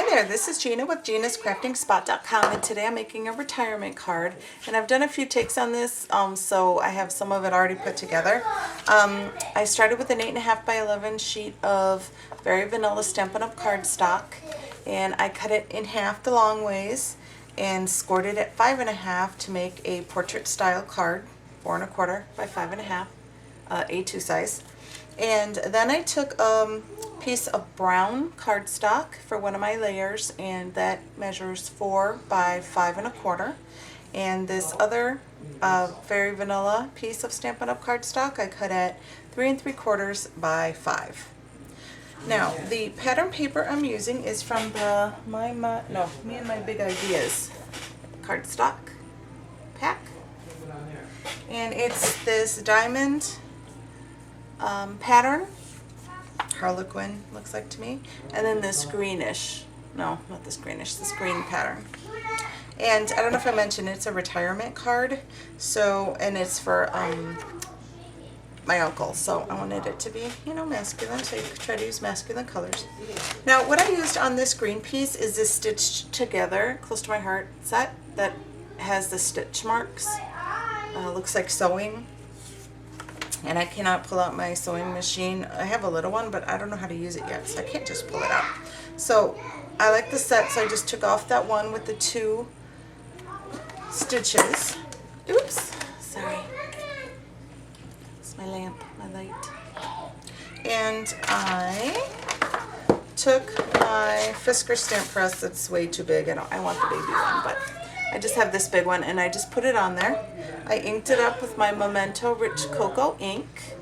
Hi there, this is Gina with Gina'sCraftingSpot.com, and today I'm making a retirement card. And I've done a few takes on this, so I have some of it already put together. I started with an 8.5 by 11 sheet of very vanilla Stampin' Up! Cardstock, and I cut it in half the long ways and scored it at 5.5 to make a portrait style card, 4.25 by 5.5, A2 size. And then I took a piece of brown cardstock for one of my layers, and that measures 4 by 5.25. And this other very vanilla piece of Stampin' Up! Cardstock I cut at 3 3/4 by 5. Now the pattern paper I'm using is from the Me and My Big Ideas cardstock pack, and it's this diamond pattern, Harlequin looks like to me, and then this greenish, no, not this greenish, this green pattern. And I don't know if I mentioned, it's a retirement card, so, and it's for my uncle, so I wanted it to be, you know, masculine, so you could try to use masculine colors. Now what I used on this green piece is this Stitched Together Close to My Heart set that has the stitch marks, looks like sewing. And I cannot pull out my sewing machine. I have a little one, but I don't know how to use it yet, so I can't just pull it out. So I like the set, so I just took off that one with the 2 stitches. Oops, sorry. It's my lamp, my light. And I took my Fiskars stamp press that's way too big. I want the baby one, but I just have this big one, and I just put it on there. I inked it up with my Memento Rich Cocoa ink,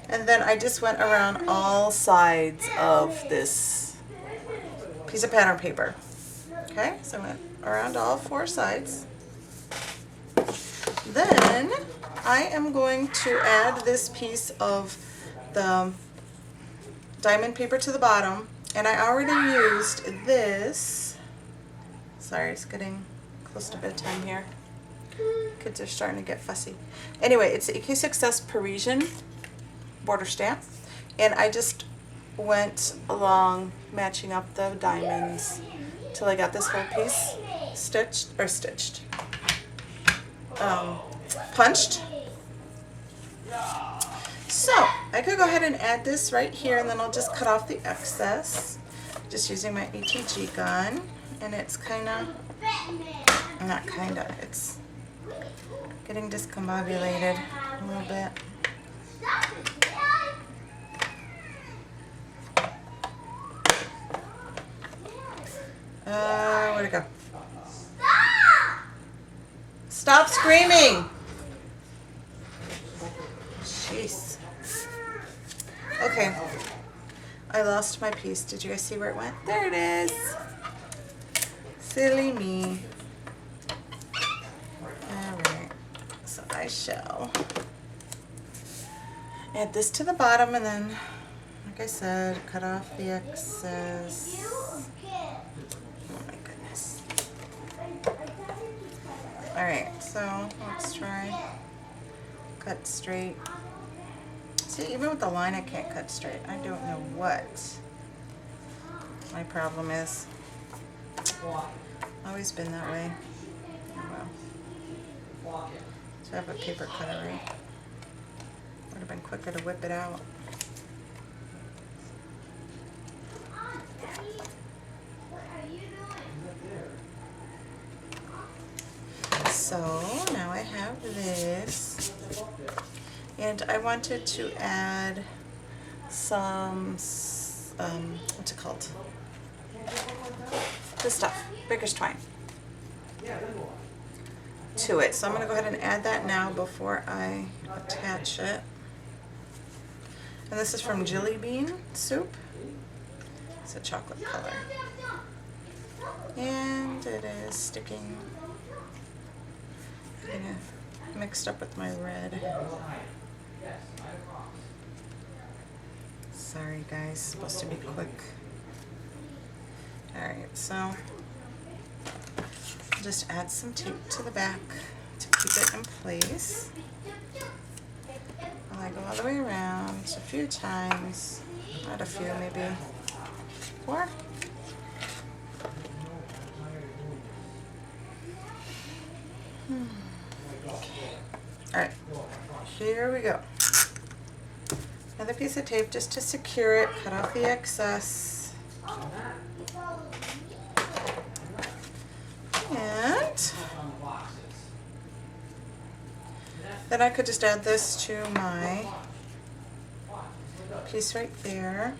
and then I just went around all sides of this piece of pattern paper. Okay, so I went around all 4 sides. Then I am going to add this piece of the diamond paper to the bottom, and I already used this. Sorry, it's getting close to bedtime here. Kids are starting to get fussy. Anyway, it's the EQ Success Parisian border stamp, and I just went along matching up the diamonds till I got this whole piece punched. So I could go ahead and add this right here, and then I'll just cut off the excess just using my ATG gun, and it's it's getting discombobulated a little bit. Where'd it go? Stop screaming! Jeez. Okay. I lost my piece. Did you guys see where it went? There it is. Silly me. Alright. So I shall add this to the bottom, and then, like I said, cut off the excess. Oh my goodness. Alright, so let's try cut straight. See, even with the line I can't cut straight. I don't know what my problem is. Always been that way. Oh well. So I have a paper cutter, right? Would have been quicker to whip it out. So now I have this, and I wanted to add some, what's it called? This stuff, Baker's Twine, to it. So I'm going to go ahead and add that now before I attach it. And this is from Jelly Bean Soup. It's a chocolate color. And it is sticking, getting mixed up with my red. Sorry guys, supposed to be quick. Alright, so just add some tape to the back to keep it in place. And I go all the way around a few times, not a few, maybe 4. here we go. Another piece of tape just to secure it, cut off the excess. And then I could just add this to my piece right there.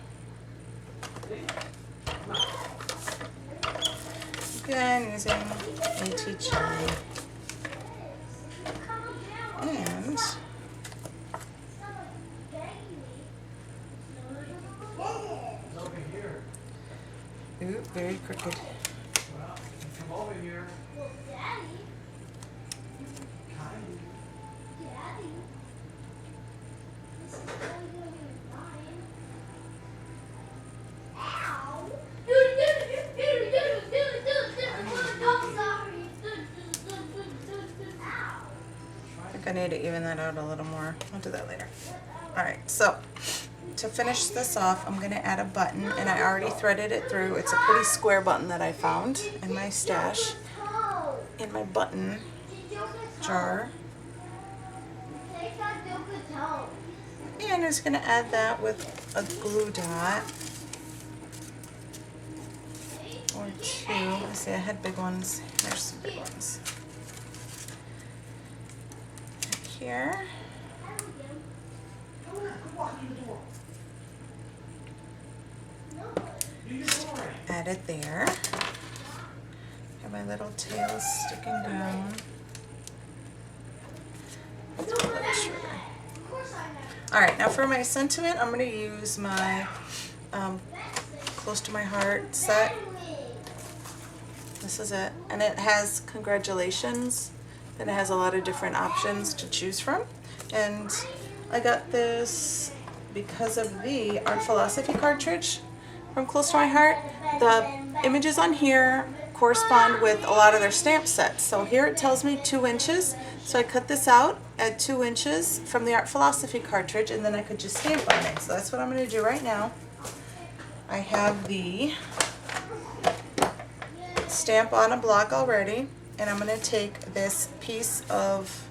Again, using ATG. And ooh, very crooked. Come over here. I think I need to even that out a little more. I'll do that later. Alright, so to finish this off, I'm going to add a button, and I already threaded it through. It's a pretty square button that I found in my stash, in my button jar. And I'm just going to add that with a glue dot. Or two. Let's see, I had big ones. There's some big ones. Here. Add it there. Have my little tails sticking down. Alright, now for my sentiment, I'm going to use my Close to My Heart set. This is it. And it has congratulations. And it has a lot of different options to choose from. And I got this because of the Art Philosophy cartridge from Close to My Heart. The images on here correspond with a lot of their stamp sets. So here it tells me 2 inches. So I cut this out at 2 inches from the Art Philosophy cartridge, and then I could just stamp on it. So that's what I'm going to do right now. I have the stamp on a block already, and I'm going to take this piece of,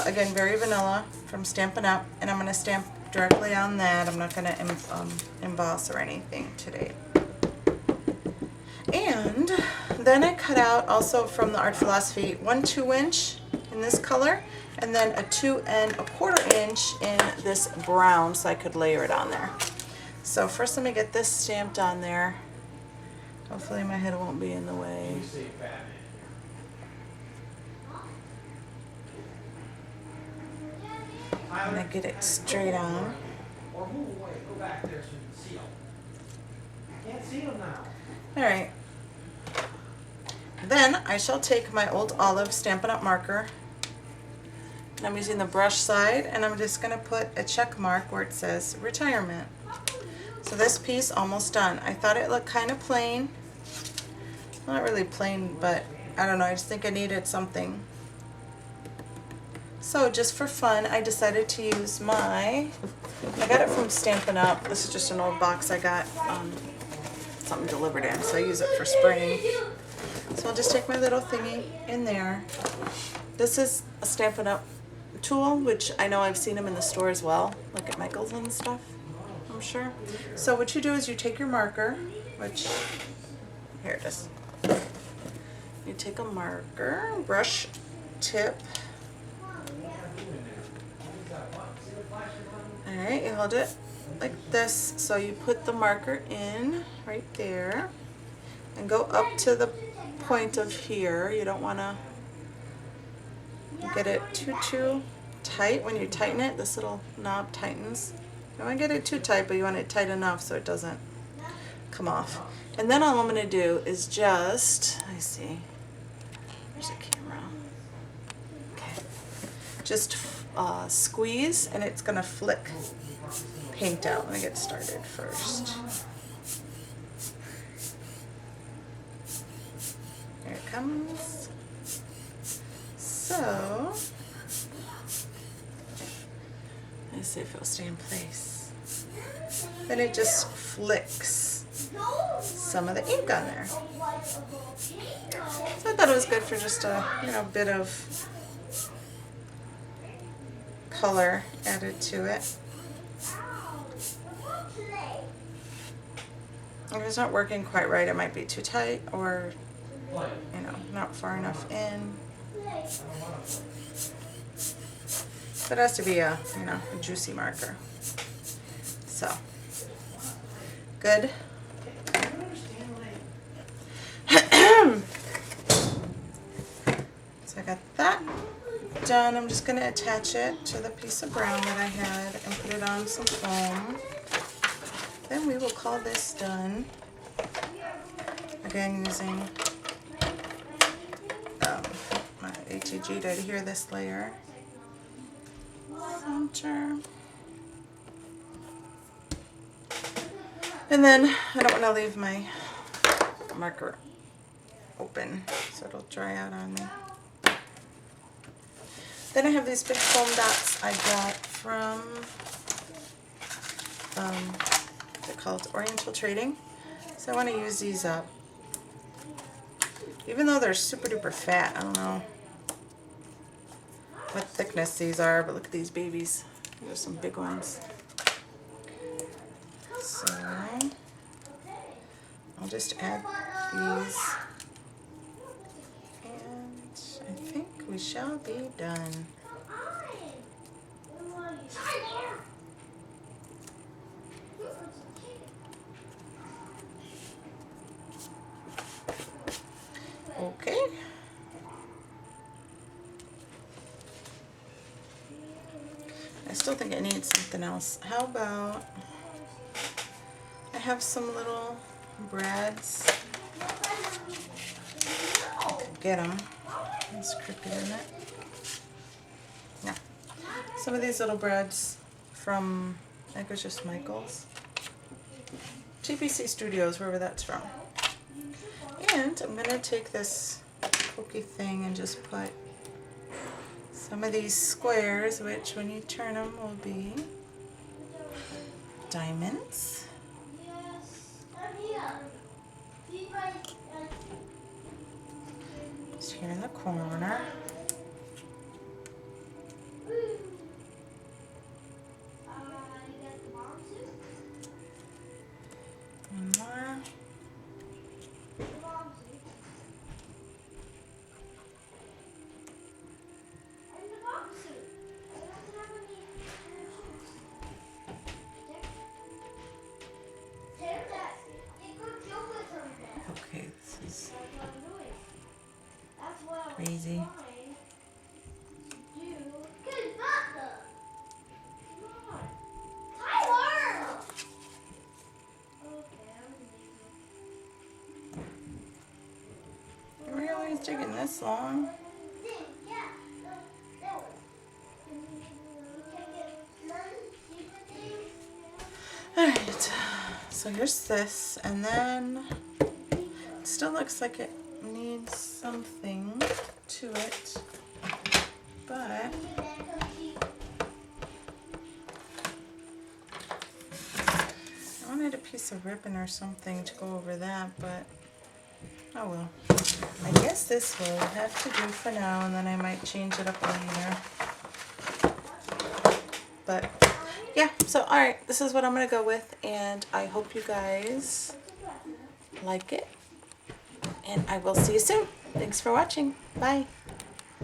again, very vanilla from Stampin' Up, and I'm going to stamp directly on that. I'm not going to emboss or anything today. And then I cut out also from the Art Philosophy 1 2-inch in this color, and then a 2 1/4 inch in this brown, so I could layer it on there. So first let me get this stamped on there. Hopefully my head won't be in the way. I'm gonna get it straight on. Or move away, go back there so you can see them. You can't see them now. Alright. Then I shall take my old olive Stampin' Up marker, and I'm using the brush side, and I'm just going to put a check mark where it says retirement. So this piece almost done. I thought it looked kind of plain. Not really plain, but I don't know, I just think I needed something. So just for fun, I decided to use I got it from Stampin' Up. This is just an old box I got something delivered in, so I use it for spraying. So I'll just take my little thingy in there. This is a Stampin' Up tool, which I know I've seen them in the store as well, like at Michael's and stuff, I'm sure. So what you do is you take your marker, which, here it is. You take a marker, brush tip. Alright, you hold it like this, so you put the marker in right there and go up to the point of here. You don't want to get it too tight. When you tighten it, this little knob tightens. You don't want to get it too tight, but you want it tight enough so it doesn't come off. And then all I'm going to do is just, I see, there's a camera. Okay, just squeeze, and it's going to flick paint out. Let me get started first. There it comes. So, let's see if it'll stay in place. Then it just flicks some of the ink on there. So I thought it was good for just a bit of color added to it. If it's not working quite right, it might be too tight or, you know, not far enough in. But it has to be a, you know, a juicy marker. So, good. So I got that done. I'm just going to attach it to the piece of brown that I had and put it on some foam. Then we will call this done. Again, using my ATG to adhere this layer. Center. And then I don't want to leave my marker open, so it'll dry out on me. Then I have these big foam dots I got from, they're called Oriental Trading. So I want to use these up. Even though they're super duper fat, I don't know what thickness these are, but look at these babies. There's some big ones. So I'll just add these. I think we shall be done. Okay. I still think it needs something else. How about I have some little brads. I could get them. It's crooked in it. Yeah. Some of these little brads from, I think it was just Michael's. TPC Studios, wherever that's from. And I'm going to take this pokey thing and just put some of these squares, which when you turn them will be diamonds. Just here in the corner. One more. Okay, this is crazy. Really, it's taking this long? Alright, so here's this, and then it still looks like it needs something to it, but I wanted a piece of ribbon or something to go over that, but oh well. I guess this will have to do for now, and then I might change it up later. But yeah, so alright, this is what I'm going to go with, and I hope you guys like it, and I will see you soon. Thanks for watching. Bye.